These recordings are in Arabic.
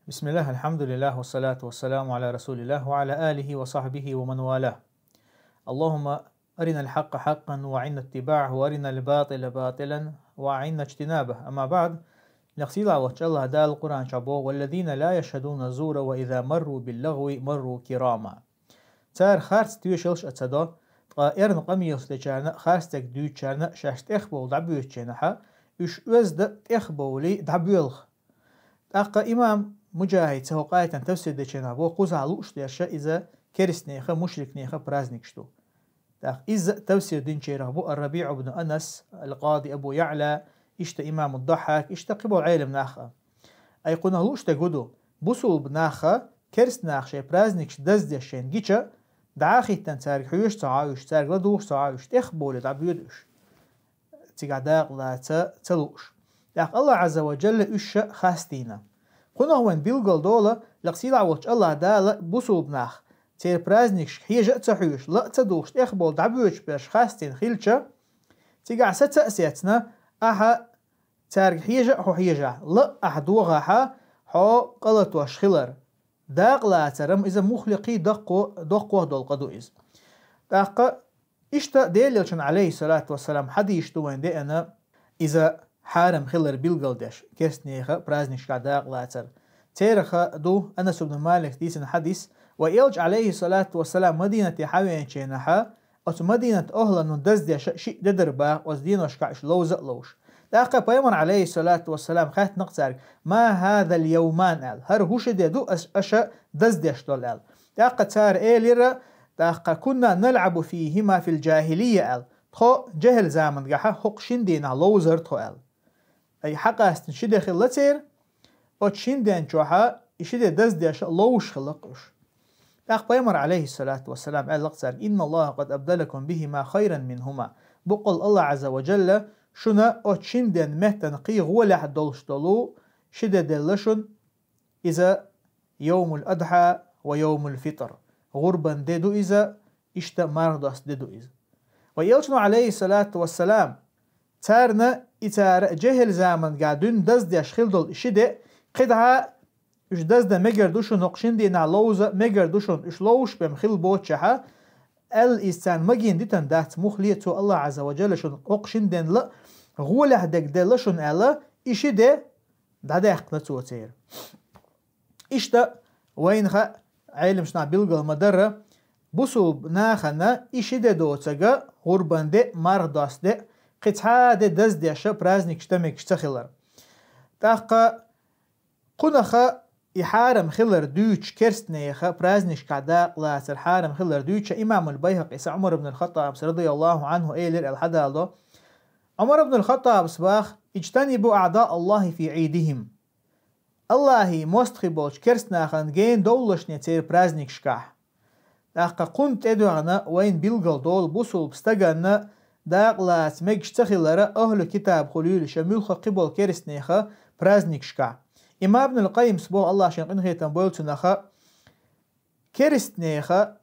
بسم الله الحمد لله والصلاة والسلام على رسول الله وعلى آله وصحبه ومن والاه. اللهم أرنا الحق حقا وعنا اتباعه وأرنا الباطل باطلا وعنا اجتنابه. أما بعد، نقصد وجه الله دال القرآن شابو والذين لا يشهدون الزور وإذا مروا باللغو مروا كراما. تار خارس تيوشلش أتصدو إرن قميص لجانا خارس تك ديو جانا شاشت إخبو دعبيوش جانحا إش وزد إخبو لي دعبيولخ. أقا إمام مجاهد سهو قايتا تفسير ديشينا بو قوزا لوش ديشا إذا كرسنيخا مشركنيخا برازنكشتو. إذا تفسير دين شيرا بو الربيع بن أنس القاضي أبو يعلى إشتا إمام الضحاك إشتا قبو عيلم ناخا أي قونا لوش تقودو بوسو بناخا كرسناخ شي برازنكش دز ديشين جيشا دعاخي تنسارك حيوش تعايش تارك لدوش تعايش تخبولي دعبيودوش تقعداق لا تلوش. لأق الله عز وجل إشا خاستينا قونا هون بيلغل دولا لقسيلا وش الله دالا بوسو بناخ تير برازنكش حيجا تحيوش لا تدوش تخبول دعبيوش باش خاستين خيلشا تقع ستأسيتنا أحا تارك حيجا حو حيجا لا أحدوغا حو قلت وشخلر داق لا ترم إذا مخلقي دقوه دول قدو إذ داق إشتا ديليلشن عليه الصلاة والسلام حديش دوين دي أنا إذا حارم خلر بيلغل داش كرسنيخا برازنكش داق لا تر تيرخا دو أنس بن مالك ديسن حديث وإلج عليه الصلاة والسلام مدينة حاوين شينها أو مدينة أهلا ندزدي شيء ددربا وزدين وشكعش لوز لوش داقا بيمن عليه الصلاة والسلام خات نقصار ما هذا اليومان قال هر هوش دو أشا دزديش دول قال داقا تار إيليرا داقا كنا نلعب فيهما في الجاهلية قال تخو جهل زامن قاحا حق شندينا لوزر تخو قال أي حقا استنشده خلتير أو شندين جوحا إشده دزديش لوش خلقوش داق بيمر عليه الصلاة والسلام قال لقصار إن الله قد أبدلكم بهما خيرا منهما بقول الله عز وجل شنا أتشندن مهتن قي غولح دولش دولو شده دلشن إذا يوم الأضحى ويوم الفطر غربا ديدو إذا إشتا مرضس ديدو إذا ويلشنو عليه الصلاة والسلام تارنا إتار جهل زامن قادون دز دي أشخيل دول إشده قدها إش دز دا مجر دوشن نقشن دي نعلوزة مجر دوشن إش لوش بمخيل بوتشها الإنسان مجين ديتن دات مخليتو الله عز وجل شن أقشن دين لا غوله دك دلشن ألا إشي ده داخل نتوتير إشتا وين خا علم شنا بيلغل مدرة بوسو ناخنا إشي ده دوتسجا غربان ده مرداس ده قطعة ده دز ده شا برازنك شتمك شتخلر تاقا قنخا يحارم خلر دوش كرسنيخا برازنش كعداق لاسر حارم خلر دوش إمام البيهقي عمر بن الخطاب رضي الله عنه إيلر الحدالو عمر بن الخطاب صباح اجتنبوا أعداء الله في عيدهم الله مستخبوش كرسناخن جين دولش نتير برازنك شكاح داقا قنت ادوغنا وين بيلغل دول بوصل بستغنا داق لاس مجتخلر أهل كتاب خليل شمولخ قبل كرسنيخا برازنك شكاح إمام ابن القيم سبوه الله عشان إنه تنبولتنخا كرستنيخا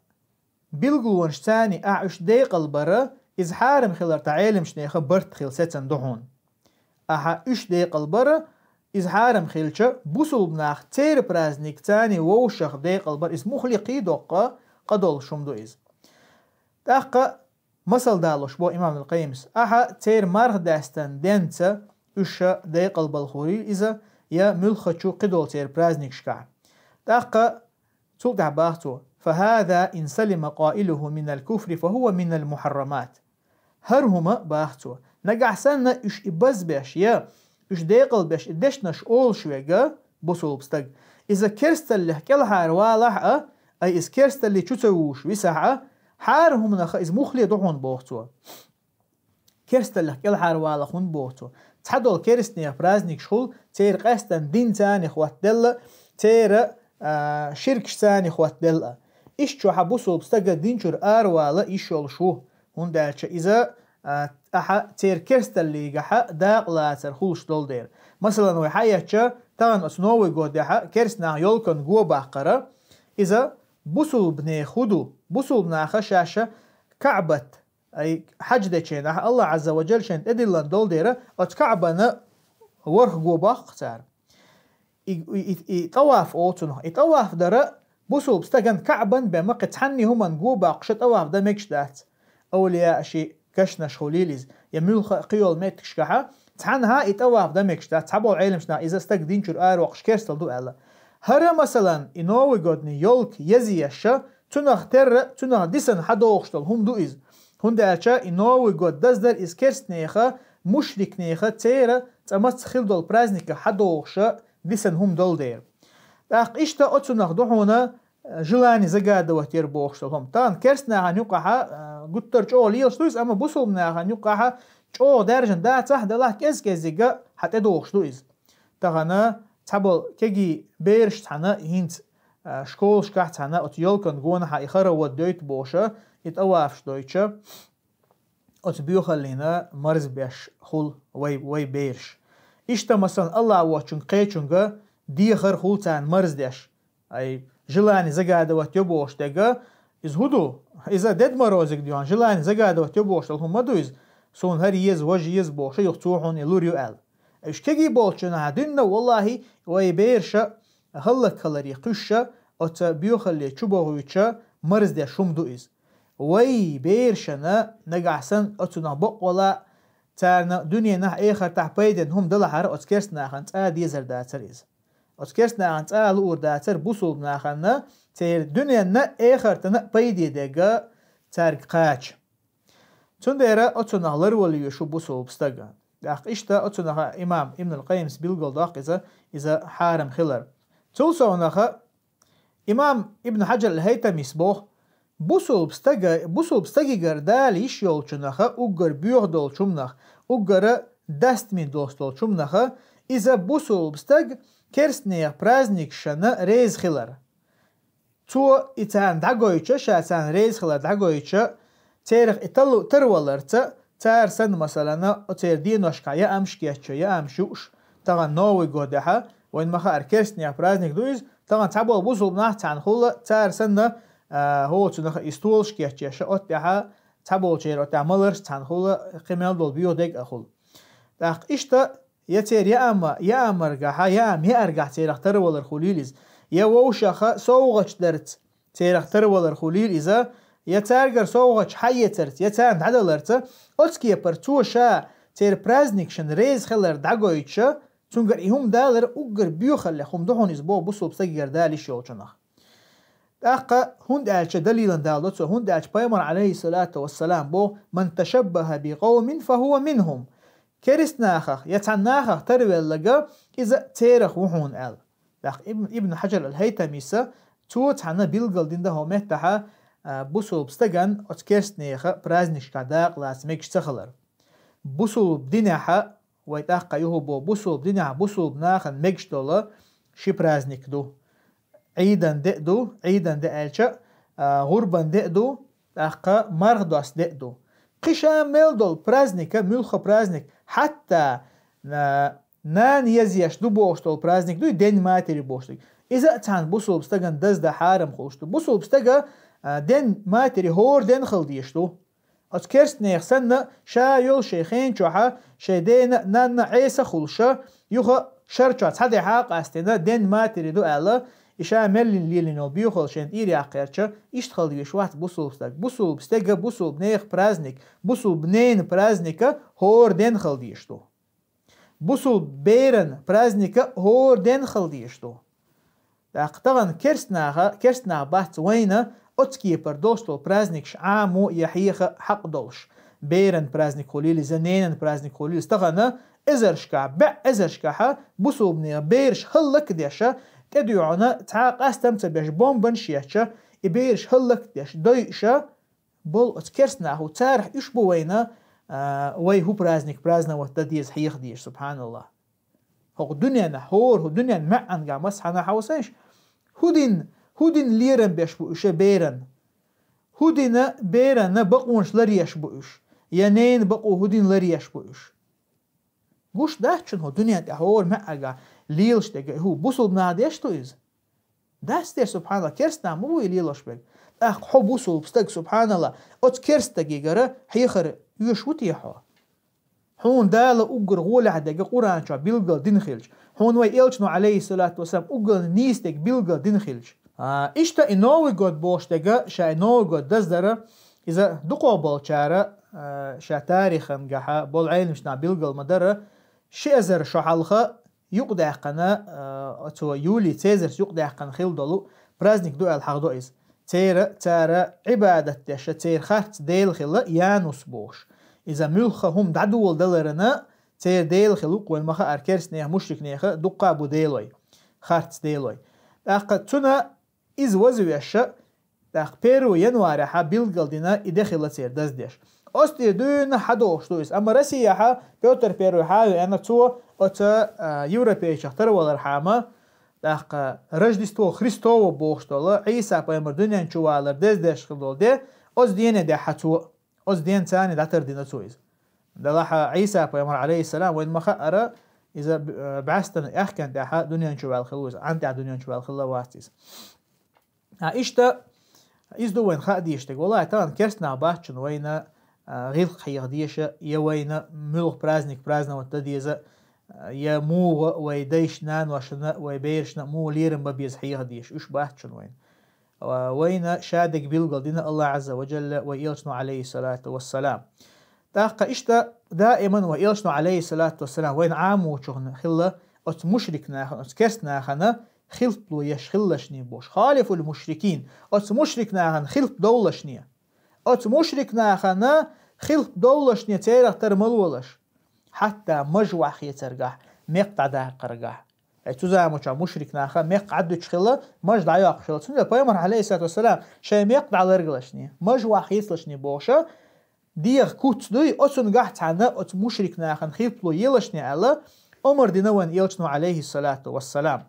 بيلغلون شتاني أعش ديق البرا إذ حارم خلر تعالم شنيخا برت خيل ستن دهون أحا إش ديق البرا إذ حارم خيلشا بوصل بناخ تير برازنيك تاني ووشخ ديق البر إذ مخلقي دوقا قدول شمدو إذ تاقا مسل دالوش بو إمام القيم أحا تير مارغ داستان دينتا إش ديق البالخوري إذا يا ملخشو قدول تير برازنك شكا داقا تلقع باختو فهذا إن سلم قائله من الكفر فهو من المحرمات هرهما باختو نقع سنة إش إباز باش يا إش ديقل باش إدشنش أول شويقا بوصول بستق إذا كرست اللي كل حاروالح أي إذا كرست اللي تشوش ويساحة حارهم نخا إذا مخلي دعون باختو كرست اللي كل حاروالح من باختو تحدول كرستني برازنك شغل تير قاستن دين تاني خوات دل تير شرك تاني خوات دل إيش شو حبوسو بستقى دين شر أروالا إيشول شو هون دالش إذا أحا تير كرست اللي جحا داق لا ترخوش دول دير مثلا وحياتش تان أسنوي جود دحا كرستنا يولكن جو بحقرة إذا بوسو بني خدو بوسو بنا خشاشة كعبة أي حج شينا الله عز وجل شين أدلان دول ديرة أتكعبنا ورخ جو باق تار يطواف أوتنه يطواف درا بوسو بستجن كعبا بمق تحني هم نجوبا قش طواف ده مكش دات أولياء شيء كشنا شخوليليز يميل قيول متكش كها تحنها يطواف ده مكش دات تحبوا العلم شنا إذا استجدين شر وقش كرستل دو ألا هرا مثلا إنه وجودني يولك يزيشة تنخ تنخ ديسن حدوخشتل هم دو إز هنداشا إنه وجود دزدر إز كرستنيخا مشرك نيخا تيرا تمت خلدل برازنيكا حدوخشة ديسن هم دول دير اق اشتا اتسنخ دوحونا جلاني زقادة وتير بوخشتهم تان كرسنا هنيقها قطر جو ليلشتويز اما بوسومنا هنيقها جو درجن دا تح دلاه كزكزيقا حتى دوخشتويز تغانا تابل كيجي بيرش تحنا هنت شكول شكاح تحنا اتيولكن قونا حايخارا ودويت بوشا يتقوافش دويتشا اتبيوخلينا مرز بيش خول وي بيرش اشتا مثلا الله واتشن قيچنگا ديخر خولتان مرز ديش اي جلاني زقادة واتيوبوش ديگا از هدو اذا دد مروزك ديوان جلاني زقادة واتيوبوش دل هم مدو از سون هر يز وجي يز بوشا يختوحون يلوريو ال ايش كيجي بولشنا هدنا والله وي بيرشا هلك كالري قشا ات بيوخلي چوبوغويچا مرز ديش شم دو از وي بيرشنا نقعسن اتنا بقولا تارنا دنيا نه اخر تحبيدن هم دل حر اتكرس ناخن تادي زر داتر از اتكرس ناخن تال اور داتر بوسول ناخن تير دنيا نه اخر تنا بيدي دغا تارك قاچ تنديرا اتنالر ولي شو بوسول بستغا داق اشتا اتنها امام ابن القيم بيلقل داق اذا حارم خلر تولسونها امام ابن حجر الهيثمي سبوخ بوسول بستگی گردال ایش یول چنخه اوگر بیوه دول چمنخ اوگر دست می دوست دول چمنخه ایزا بوسول بستگ کرسنیه پرازنیک شنه ریز خیلر تو ایتان دعگویچه شاتان ریز خیلر دعگویچه تیرخ ایتالو ترولرته تارسن مثلا اتیر دینوشکا یا امشکیچه یا امشوش تاغن نوی گودها وین مخار کرسنیه پرازنیک دویز تاغن تابو بوسول بناه تان خوله تارسن هو تنخ استولش كيتش أتها تبول شير أتها ملرس تنخول قمال دول بيو ديك أخول داق إشتا يتير يا أما رجعها يا أم هي أرجع تير اختار ولا الخليلز يا ووشخا سوغش درت تير اختار ولا الخليل إذا يتارجر سوغش حيترت يتان عدلرت أتكي برتوشا تير برازنيكشن ريز خلر دعويتشا تنقر إهم دالر أجر بيو خلي خم دهون إسبوع بصو بسجر دالي شوچنخ أقا هند ألش دليلا دالوتسو هند ألش بيمر عليه الصلاة والسلام بو من تشبه بقوم فهو منهم كرسناخخ يتعناخخ تروي لغا إذا تيرخ وحون أل ابن حجر الهيثمي تو تحنا بيلقل دين ده همتها بوسول بستغن اتكرسنيخ برازنيش كداق لاسميكش تخلر بوسول بدينها ويتاقا يهو بوسول بدينها بوسول بناخن ميكش دولا شي برازنيك دو عيدا دئدو عيدا دئالشا غربا دئدو أقا مرغدوس دئدو قشا ميلدول برازنيكا ملخ برازنيك حتى نان يزيش دو بوشتول برازنيك دو دين ماتري بوشتول إذا تان بوسول بستغن دز دا حارم خوشتو بوسول بستغا دين ماتري هور دين خلديشتو أتكرست نيخسن شايل شيخين شوحا شيدين نان عيسى خلشا يوخا شرچات حدي حاق استنا دين ماتري دو ألا إشا ملي اللي نو بيوخل شين إيري عقيرشا إشتخل يشوات بوسول بستغ بوسول بنيخ برازنيك بوسول بنين برازنيكا هور دين خلديشتو بوسول بيرن برازنيكا هور دين خلديشتو داقتغن كرسناغ بحث وينا أتكي بردوشتو برازنيكش عامو يحيخ حق دولش بيرن برازنيك خليل زنين برازنيك خليل استغنى إزرشكا إزرشكا بوسول بنيغ بيرش هلك ديشا تدعونا تعاق استمتع بيش بومبن شياتشا إبيرش هلك ديش دويشا بول اتكرسنا هو تارح يشبو وينا وي هو برازنا وتديز حيخ ديش سبحان الله هو دنيا نحور هو دنيا معن قا مسحنا حوسيش هودين ليرن بيش بوش بيرن هودين بيرن بقونش لريش بوش ينين بقو هودين لريش بوش قوش داچن هو دنيا نحور معن ليلش دقا هو بوسل بناديش تو إز داستير سبحان الله كرسنا مو ليلش بق أخ حو بوسل بستق سبحان الله أت كرستقي قرا حيخر يشوت يحوا حون دالا أقر غولة حدق قرآن شا بيلقل دينخلج حون وي إلشنو عليه الصلاة والسلام أقل نيستك بيلقل دينخلج إشتا إنوي قد بوشتك شا إنوي قد دزدر إذا دقوا بالشارة شا تاريخا قحا بول عين مشنا بيلقل مدر شئزر شحالخا يقدع قنا أتو يولي تيزر يقدع قنا خيل دلو برازنك دو الحق دو إز تارا عبادة تشا تير خارت ديل خلا يانوس بوش إذا ملخا هم دعدول دلرنا تير ديل خلوق والمخا أركرس نيخ مشرك نيخ دقا بو ديلوي خارت ديلوي أقا تنا إز وزوي الشا أق بيرو ينواري حا بيلقل دينا إدخل تير دزديش أستي دونا حدوش دويس أما رسي حا بيوتر بيرو حاو أنا تو أتا يوروبي شختر والرحامة أق رجدستو خريستو بوشتولا عيسى بايمر دنيا نشوالر دزديش خلول دي أز دينا دي حتو أز دين تاني داتر دينا تويز دلاحا عيسى بايمر عليه السلام وين مخأرة إذا بعستنا أحكن داحا دنيا نشوال خلوز عندي دنيا نشوال خلا واتيز إشتا إزدو وين خاديشتك والله تان كرسنا باحشن وين غير خير ديشة يوين ملوخ برازنا وتديزة يا مو ويديش نان وشنا ويبيرشنا مو ليرن ببيز حيها ديش إيش باحشن وين شادك بيلقل دين الله عز وجل وإلشنو عليه الصلاة والسلام تاقا إشتا دائما وإلشنو عليه الصلاة والسلام وين عامو شغن خلا أت مشرك ناخن أت كرس ناخنا خلط لو يش خلشني بوش خالف المشركين أت مشرك ناخن خلط دولشني أت مشرك ناخنا خلط دولشني تيرا ترملولش حتى مجوع خي ترقح مقطع ده قرقح تزامو شا مشرك ناخا مقعدو تشخلا مج دعياق شلا تسنى بايمر عليه الصلاة والسلام شاي مقطع لرقلشني مجوع خيسلشني بوشا ديغ كوت دوي أتن قحت عنا أت مشرك ناخن خيطلو يلشني على أمر دينوان يلشنو عليه الصلاة والسلام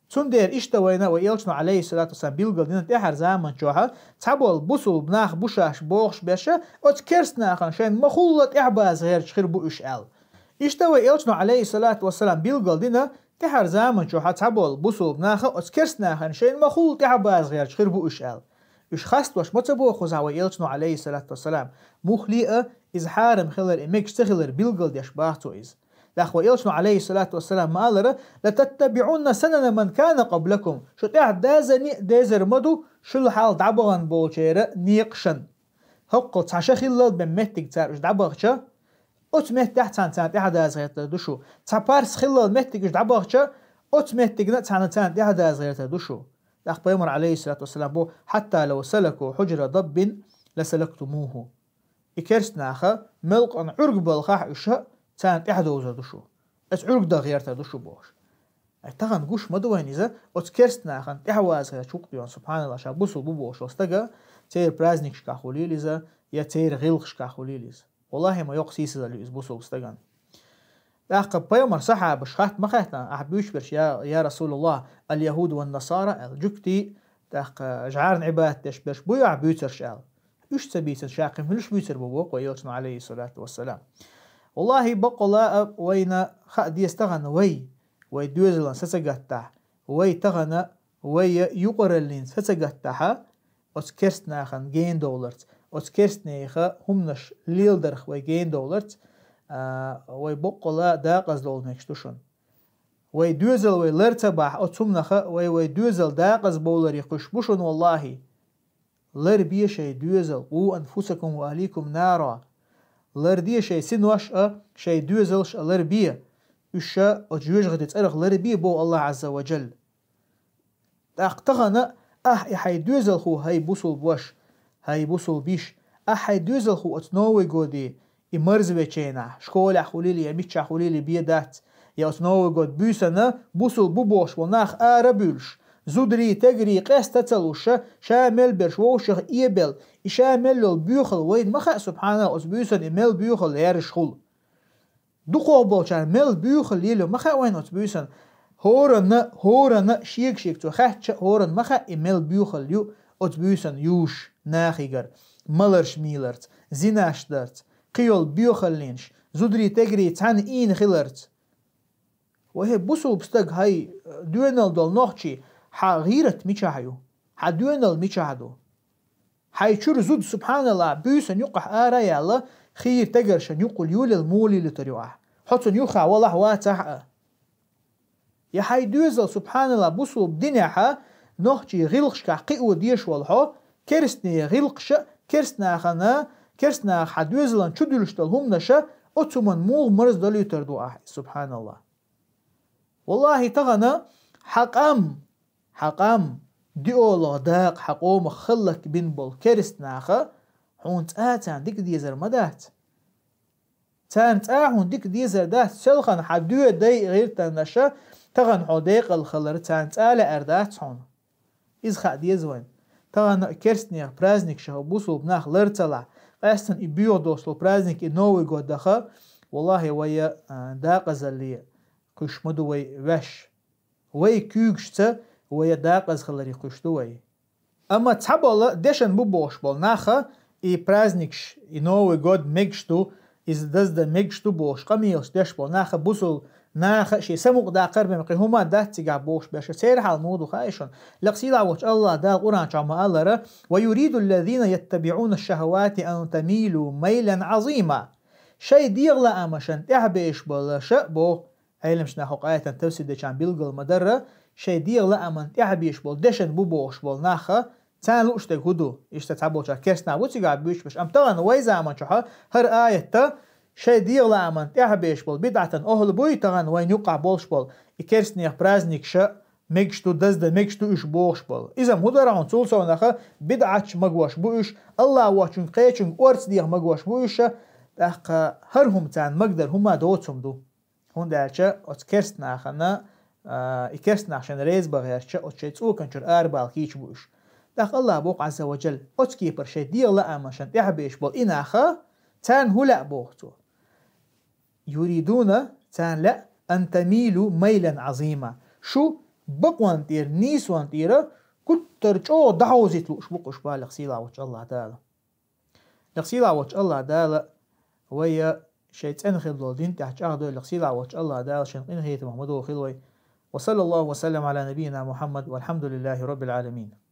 تندير إشتوينا ويلشنو عليه الصلاة والسلام بيلقل دينا تحر زامن شوها تحبول بوصل بناخ بوشاش بوخش باشا أت كرس ناخن شاين مخولة إعباز غير شخير بو إشعال إشتوي يلشنو عليه الصلاة والسلام بيلقل دينا تحر زامن شوها تحبول بوصل بناخ أت كرس ناخن شاين مخولة إعباز غير شخير بو إشعال إش خاست واش متبو خوزا ويلشنو عليه الصلاة والسلام مخليئة إز حارم خلر إميك شتخلر بيلقل ديش باهتو إز لأخوة يلشنو عليه الصلاة والسلام ما قال لتتبعون سنن من كان قبلكم شو تعد دازر مدو شو الحال دعبغن بولشيرة نيقشن هقل تعشا خلال بمتك تار إش دعبغشا أت مهت تحت سنة إحد دازغيرت دوشو تعبارس خلال متك إش دعبغشا أت مهتك نتسانة إحد دازغيرت دوشو لأخ بيمر عليه الصلاة والسلام بو حتى لو سلكوا حجر ضب لسلكتموه إكرس ناخا ملق أن عرق بالخاح إشاء تان إحدى وزردوشو أت عرق دا غيرتا دوشو بوش أتغن قوش مدوين إذا أت كرس ناخا إحواز غير شوق ديوان سبحان الله شابوسو بوش وستغا تير برازنك شكاخولي لذا يا تير غلق شكاخولي لذا والله ما يقسيس ذا ليز بوسو وستغان لأخ بيمر صحاب شخات مخاتنا أحبيوش برش يا رسول الله اليهود والنصارى الجكتي تاق جعارن عباد تشبش بويا بيوتر شال إيش تبيتر شاقم ملوش بيوتر بوق ويلشنو عليه الصلاة والسلام والله بقلا وين خد يستغن وي دوزلن سسقطع وي تغنى وي يقرلين سسقطعها أتكرسنا خن جين دولارت أتكرسنا همنش ليلدرخ وي جين دولارت وي بقلا داقز دول مكشتوشن وي دوزل وي لرتبح أتسمنخ وي دوزل داقز بولر يقشبوشن والله لر بيه شي دوزل قو أنفسكم وأهليكم نارا لر ديه شي سنوش شي دوزلش لر بيه إشا أجيوش غدت أرغ لر بيه بو الله عز وجل أقتغنا يحي دوزل خو هاي بوصل بوش هاي بوصل بيش أحي دوزل خو أتنوي قودي إمرزوي چينا شكول أخوليلي يميتش أخوليلي بيدات يا أتنوي قود بيسنا بوصل بوبوش وناخ آربولش زودري تجري قاس تتلوش شامل برش ووشخ إيبل إشامل البيوخل وين مخا سبحانه أتبيوسن إمل بيوخل يارش خل دقوا بوشان مل بيوخل يلو مخا وين أتبيوسن هورن شيك تو خاتش هورن مخا إمل بيوخل يو أتبيوسن يوش ناخيجر ملرش ميلرت زيناش درت قيول بيوخل لينش زودري تجري تان إين خلرت وهي بوصل بستق هاي دوينال دول نوخشي غيرت ميشاهيو دوينال ميشاهدو هاي شور زود سبحان الله بيوسن يقح آرا يالا خير تقرشن يقول يول المولي لتريوح حطن يخع والله واتح يا حي دوزل سبحان الله بوسو بدنيا نوحجي غلقش كحقي وديش والحو كرسني غلقش كرسنا حدوزلن شدلشتل هم نشا أتمن موغ مرز دلو تردو سبحان الله والله تغنى حقام ديولو داق حقوم خلك بين بول كرسناخا حونت آتان ديك ديزر مدات تانت هون ديك ديزر دات سلخن حدو دي غير تنشا تغن حديق الخلر تانت أردات هون إز خا ديزوين تغن كرسنيخ برازنيك شهو بوسو بناخ لرتلا قاستن إبيو دوسلو برازنيك إنوي قد دخا والله ويا داقز اللي كشمدو وي وش وي كيوكشتا ويا داقز خلري كشتو وي أما تحبولا ديشن بوبوش بول ناخا إي برازنيكش إنوي قد ميكشتو إز دزد ميكشتو بوش قميوش ديش بول ناخا بوسو ناخ شي سموق دا قرب مقي هما دات تيقع بوش باش سير حال مودو خايشون لقصيلا وش الله دا قران شاما الله ويريد الذين يتبعون الشهوات أن تميلوا ميلا عظيما شي ديغلا أمشان تحبيش بولا شأبو أيلمش ناخو قاية توسيد كان بيلقل مدرة شي ديغلا أمن تحبيش بول دشن بوبوش بول ناخا تان لوشتك هدو إشتتعبو شا كيسنا وتيقع بيش باش أم تغن ويزا أمن شوها هر آية تا شي ديغلا أمن تحبيش بول بدعة أهل بوي تغن وين يقع بولش بول إكرسنيخ برازنيك شا ميكشتو دزد ميكشتو إش بوش بول إذا مدرعون تولسو ناخا بدعة مقواش بوش الله واشن قيشن أورس ديغ مقواش بوش أخا هرهم تان مقدر هما دوتهم دو هون دارشا أتكرسنا أخنا إكرسنا عشان ريز بغيرشا أتشيتسو كنشر أربال كيش بوش داخ الله بوق عز وجل أتكيبر شي ديغلا أمشان تحبيش بول إناخا تان هلا بوغتو يريدون تان لا أن تميلوا ميلا عظيما شو بقوان تير نيسوان تيرا كتر جو دعوزيت لوش بقوش بالغ سيلا وش الله دالا لغسيلا وش الله دالا ويا شيطان خلو دين تحت أخذوا لغسيلا وش الله دالا شنقين هيت محمد وخلوي وصلى الله وسلم على نبينا محمد والحمد لله رب العالمين.